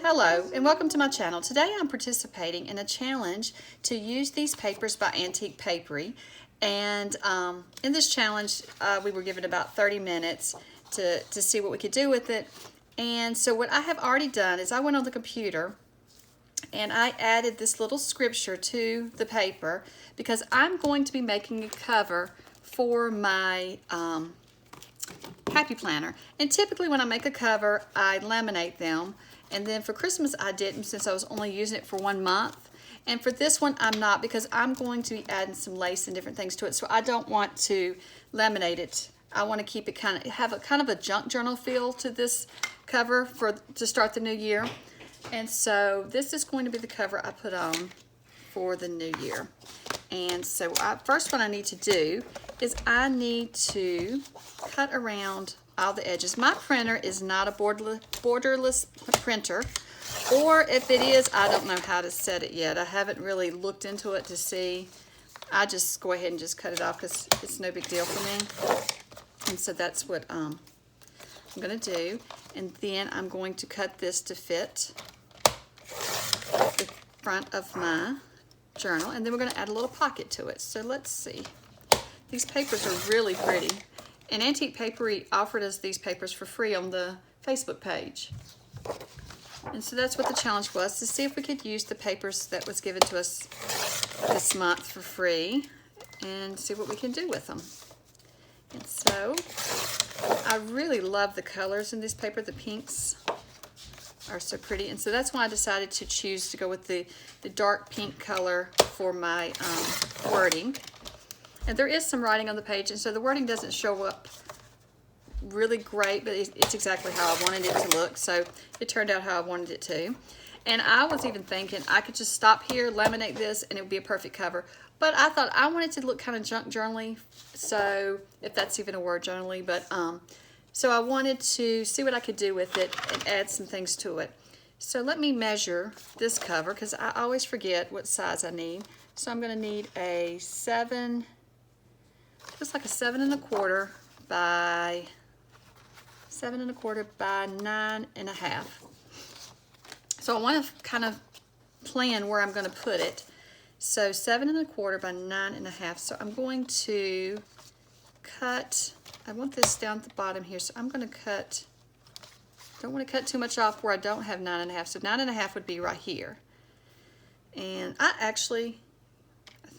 Hello and welcome to my channel. Today I'm participating in a challenge to use these papers by Antique Papery, and in this challenge we were given about 30 minutes to see what we could do with it. And so what I have already done is I went on the computer and I added this little scripture to the paper because I'm going to be making a cover for my Happy Planner. And typically when I make a cover I laminate them, and then for Christmas I didn't, since I was only using it for 1 month. And for this one I'm not, because I'm going to be adding some lace and different things to it, so I don't want to laminate it. I want to keep it have a junk journal feel to this cover to start the new year. And so this is going to be the cover I put on for the new year. And so first what I need to do is I need to cut around all the edges. My printer is not a borderless printer, or if it is, I don't know how to set it yet. I haven't really looked into it to see. I just go ahead and just cut it off because it's no big deal for me. And so that's what I'm going to do. And then I'm going to cut this to fit the front of my journal, and then we're going to add a little pocket to it. So let's see. These papers are really pretty, and Antique Papery offered us these papers for free on the Facebook page. And so that's what the challenge was, to see if we could use the papers that was given to us this month for free and see what we can do with them. And so I really love the colors in this paper. The pinks are so pretty, and so that's why I decided to choose to go with the dark pink color for my wording. And there is some writing on the page, and so the wording doesn't show up really great, but it's exactly how I wanted it to look, so it turned out how I wanted it to. And I was even thinking I could just stop here, laminate this, and it would be a perfect cover. But I thought I wanted to look kind of junk journal-y, so if that's even a word, journal-y, but so I wanted to see what I could do with it and add some things to it. So let me measure this cover, because I always forget what size I need. So I'm going to need a 7, just like a 7 1/4 by 7 1/4 by 9 1/2. So I want to kind of plan where I'm going to put it. So 7 1/4 by 9 1/2. So I'm going to cut. I want this down at the bottom here, so I'm going to cut. Don't want to cut too much off where I don't have 9 1/2. So 9 1/2 would be right here. And I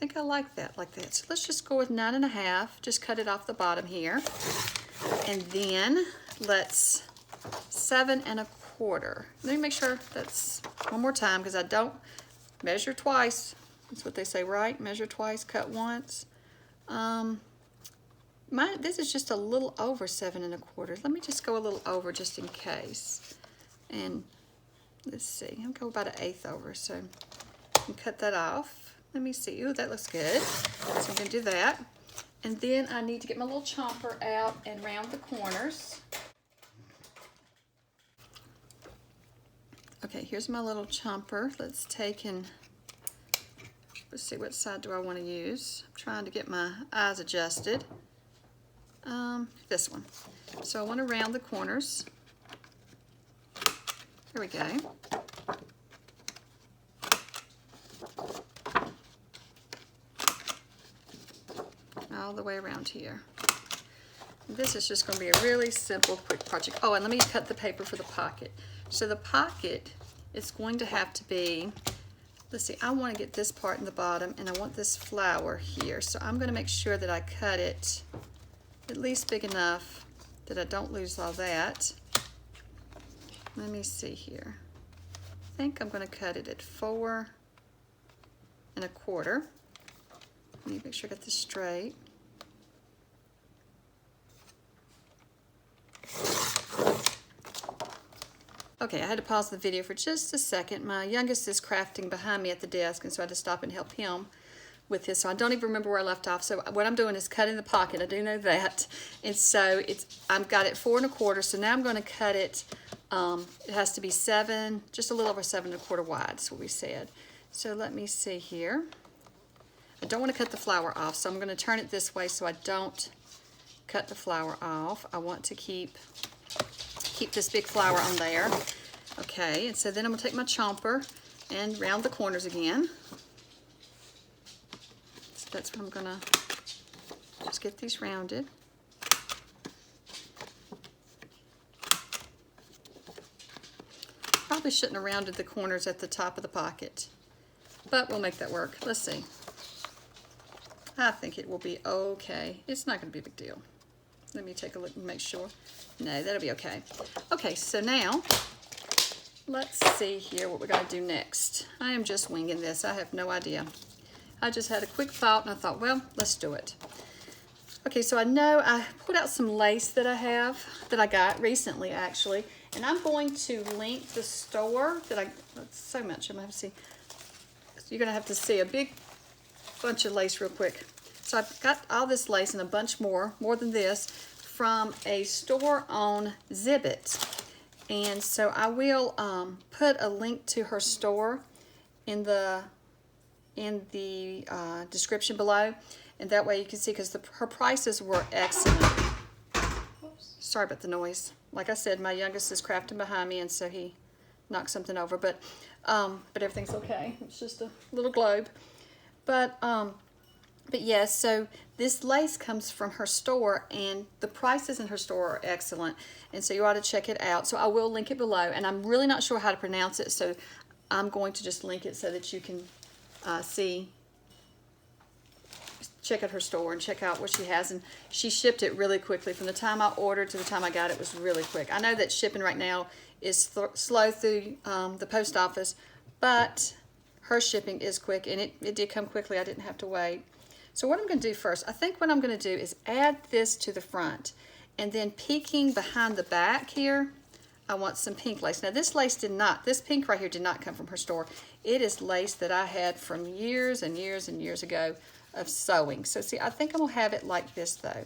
think I like that. So let's just go with 9 1/2. Just cut it off the bottom here. And then let's 7 1/4. Let me make sure that's one more time, because I don't measure twice. That's what they say, right? Measure twice, cut once. This is just a little over 7 1/4. Let me just go a little over just in case. And let's see, I'll go about 1/8 over, so I can cut that off. Let me see. Ooh, that looks good. So I'm going to do that. And then I need to get my little chomper out and round the corners. Okay, here's my little chomper. Let's see, what side do I want to use? I'm trying to get my eyes adjusted. This one. So I want to round the corners. There we go. All the way around here. This is just going to be a really simple, quick project. Oh, and let me cut the paper for the pocket. So the pocket is going to have to be, let's see, I want to get this part in the bottom, and I want this flower here. So I'm going to make sure that I cut it at least big enough that I don't lose all that. Let me see here. I think I'm going to cut it at 4 1/4. Let me make sure I got this straight. Okay, I had to pause the video for just a second. My youngest is crafting behind me at the desk, and so I had to stop and help him with this. So I don't even remember where I left off. So what I'm doing is cutting the pocket. I do know that. And so I've got it 4 1/4. So now I'm going to cut it. It has to be 7, just a little over 7 1/4 wide. That's what we said. So let me see here. I don't want to cut the flower off, so I'm going to turn it this way so I don't cut the flower off. I want to keep this big flower on there. Okay, and so then I'm gonna take my chomper and round the corners again. So that's what I'm gonna just get these rounded. Probably shouldn't have rounded the corners at the top of the pocket, but we'll make that work. Let's see. I think it will be okay. It's not gonna be a big deal. Let me take a look and make sure. No, that'll be okay. Okay, so now, let's see here what we're gonna do next. I am just winging this, I have no idea. I just had a quick thought and I thought, well, let's do it. Okay, so I know I pulled out some lace that I got recently actually, and I'm going to link the store that's so much, I'm gonna have to see. You're gonna have to see a big bunch of lace real quick. So I've got all this lace and a bunch more than this, from a store on Zibbit. And so I will put a link to her store in the description below, and that way you can see, because her prices were excellent. Oops. Sorry about the noise. Like I said, my youngest is crafting behind me, and so he knocked something over, but everything's okay. It's just a little globe. But yes, so this lace comes from her store, and the prices in her store are excellent, and so you ought to check it out. So I will link it below, and I'm really not sure how to pronounce it, so I'm going to just link it so that you can check out her store and check out what she has. And she shipped it really quickly. From the time I ordered to the time I got it was really quick. I know that shipping right now is slow through the post office, but her shipping is quick, and it did come quickly. I didn't have to wait. So what I'm going to do first, I think what I'm going to do is add this to the front, and then peeking behind the back here, I want some pink lace. Now this pink right here did not come from her store. It is lace that I had from years and years and years ago of sewing. So see, I think I'm going to have it like this though,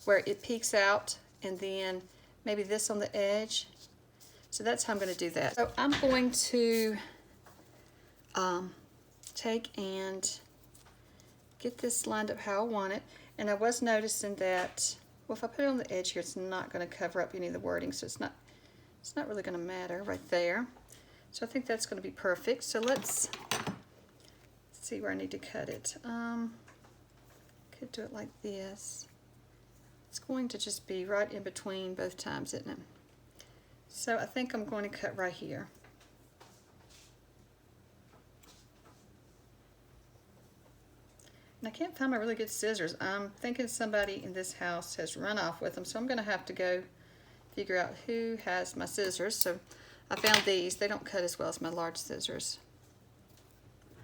where it peeks out, and then maybe this on the edge. So that's how I'm going to do that. So I'm going to take and get this lined up how I want it. And I was noticing that, well, if I put it on the edge here, it's not going to cover up any of the wording, so it's not really going to matter right there. So I think that's going to be perfect. So let's see where I need to cut it. Could do it like this. It's going to just be right in between both times, isn't it? So I think I'm going to cut right here. And I can't find my really good scissors. I'm thinking somebody in this house has run off with them, so I'm going to have to go figure out who has my scissors. So I found these. They don't cut as well as my large scissors.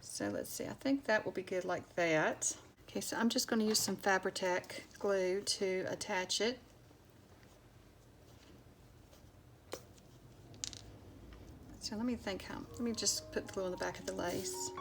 So let's see. I think that will be good like that. Okay, so I'm just going to use some Fabri-Tac glue to attach it. So let me just put glue on the back of the lace.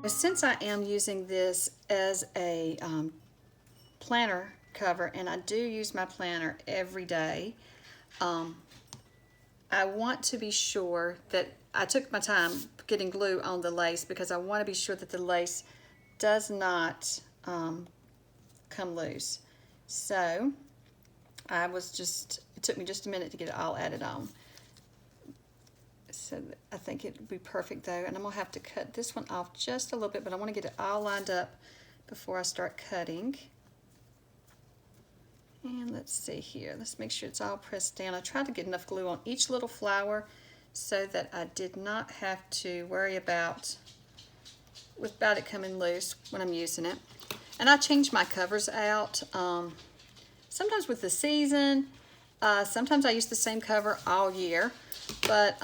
Since I am using this as a planner cover, and I do use my planner every day, I want to be sure that I took my time getting glue on the lace, because I want to be sure that the lace does not come loose. So it took me just a minute to get it all added on. So I think it would be perfect though, and I'm going to have to cut this one off just a little bit, but I want to get it all lined up before I start cutting. And let's see here, let's make sure it's all pressed down. I tried to get enough glue on each little flower so that I did not have to worry about it coming loose when I'm using it. And I change my covers out sometimes with the season. Sometimes I use the same cover all year, but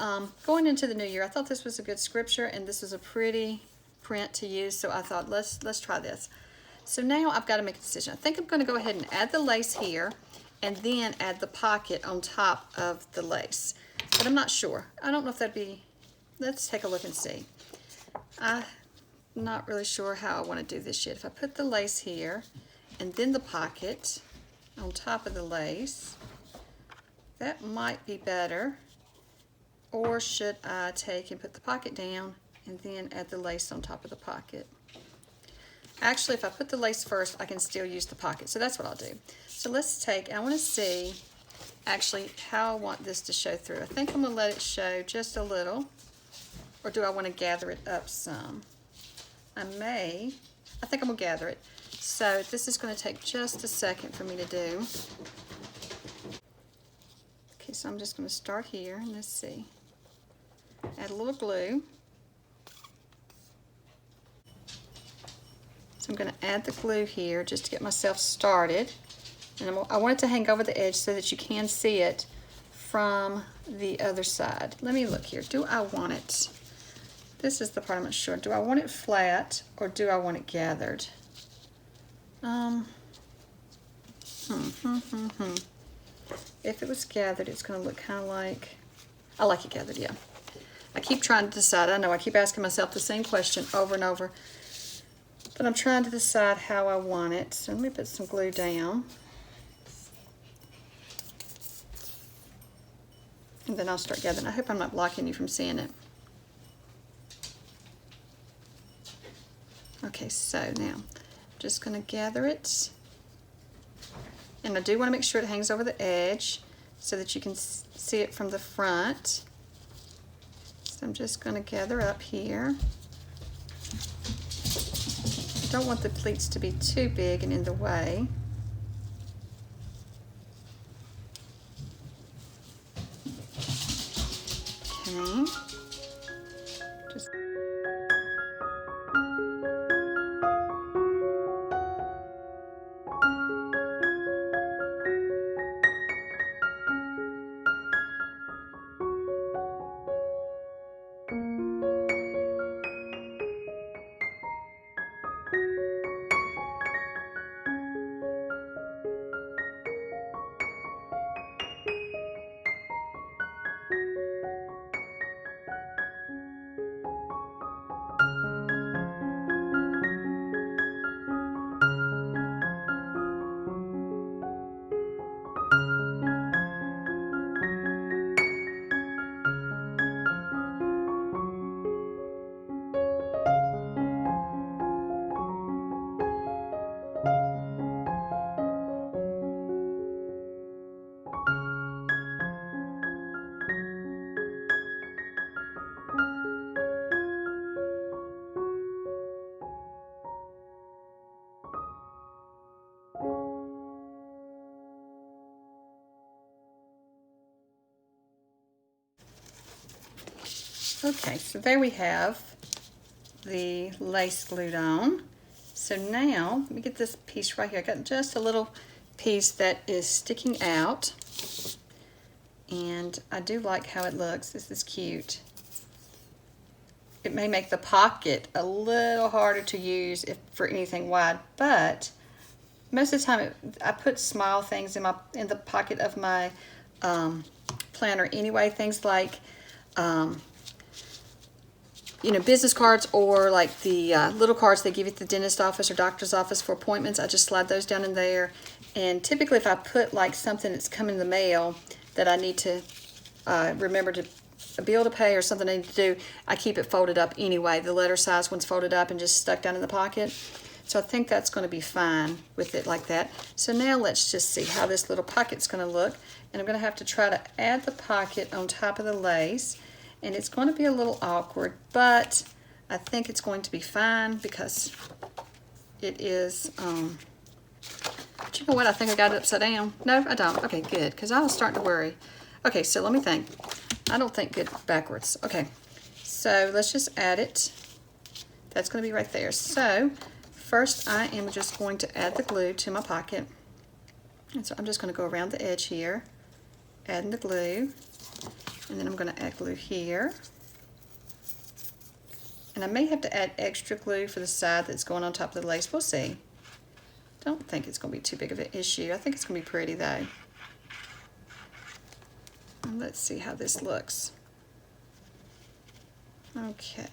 going into the new year, I thought this was a good scripture, and this is a pretty print to use, so I thought let's try this. So now I've got to make a decision. I think I'm going to go ahead and add the lace here, and then add the pocket on top of the lace, but I'm not sure. I don't know if that'd be let's take a look and see. I'm not really sure how I want to do this yet. If I put the lace here and then the pocket on top of the lace, that might be better. Or should I take and put the pocket down and then add the lace on top of the pocket? Actually, if I put the lace first, I can still use the pocket. So that's what I'll do. So let's take, I want to see actually how I want this to show through. I think I'm going to let it show just a little. Or do I want to gather it up some? I think I'm going to gather it. So this is going to take just a second for me to do. Okay, so I'm just going to start here and let's see. Add a little glue. So I'm going to add the glue here just to get myself started. And I want it to hang over the edge so that you can see it from the other side. Let me look here. Do I want it? This is the part I'm not sure. Do I want it flat or do I want it gathered? If it was gathered, it's going to look kind of like, I like it gathered, yeah. I keep trying to decide. I know I keep asking myself the same question over and over, but I'm trying to decide how I want it. So let me put some glue down. And then I'll start gathering. I hope I'm not blocking you from seeing it. Okay, so now I'm just going to gather it. And I do want to make sure it hangs over the edge so that you can see it from the front. So I'm just going to gather up here. Don't want the pleats to be too big and in the way. Okay. Just okay, so there we have the lace glued on. So now, let me get this piece right here. I got just a little piece that is sticking out. And I do like how it looks. This is cute. It may make the pocket a little harder to use for anything wide, but most of the time I put small things in the pocket of my planner anyway. Things like business cards, or like the little cards they give you at the dentist office or doctor's office for appointments. I just slide those down in there. And typically if I put like something that's come in the mail that I need to remember to a bill to pay or something I need to do, I keep it folded up anyway. The letter size one's folded up and just stuck down in the pocket. So I think that's going to be fine with it like that. So now let's just see how this little pocket's going to look. And I'm going to have to try to add the pocket on top of the lace. And it's going to be a little awkward, but I think it's going to be fine because it is, but you know what, I think I got it upside down. No, I don't. Okay, good, because I was starting to worry. Okay, so let me think. I don't think good backwards. Okay, so let's just add it. That's going to be right there. So first I am just going to add the glue to my pocket. And so I'm just going to go around the edge here, adding the glue. And then I'm going to add glue here. And I may have to add extra glue for the side that's going on top of the lace. We'll see. Don't think it's going to be too big of an issue. I think it's going to be pretty though. And let's see how this looks. Okay.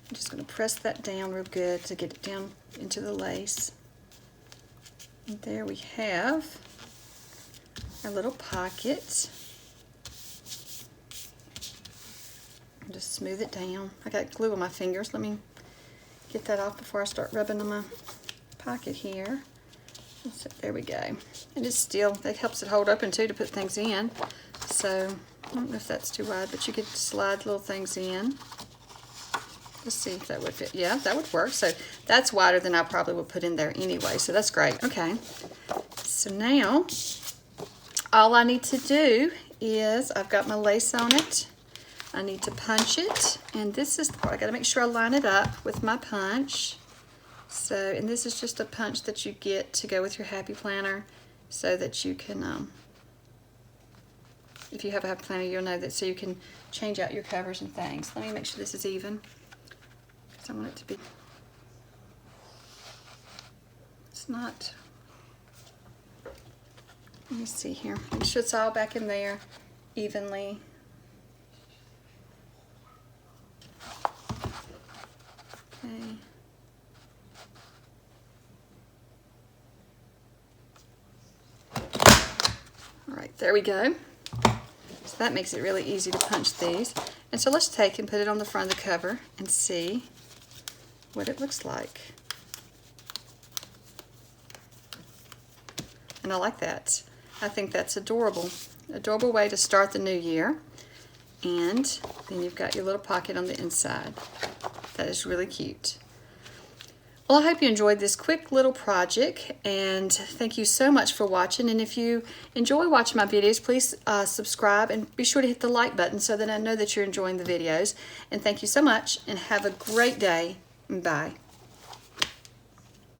I'm just going to press that down real good to get it down into the lace. And there we have our little pocket. Just smooth it down. I got glue on my fingers. Let me get that off before I start rubbing on my pocket here. So there we go. And it's still, that helps it hold open too to put things in. So I don't know if that's too wide, but you could slide little things in. Let's see if that would fit. Yeah, that would work. So that's wider than I probably would put in there anyway. So that's great. Okay. So now all I need to do is, I've got my lace on it. I need to punch it, and this is the part. I got to make sure I line it up with my punch. So, and this is just a punch that you get to go with your Happy Planner, so that you can, if you have a Happy Planner, you'll know that, so you can change out your covers and things. Let me make sure this is even, because I want it to be. It's not. Let me see here. Make sure it's all back in there evenly. Okay. All right, there we go. So that makes it really easy to punch these. And so let's take and put it on the front of the cover and see what it looks like. And I like that. I think that's adorable. Adorable way to start the new year. And then you've got your little pocket on the inside. That is really cute. Well, I hope you enjoyed this quick little project, and thank you so much for watching. And if you enjoy watching my videos, please subscribe and be sure to hit the like button so that I know that you're enjoying the videos. And thank you so much, and have a great day. Bye.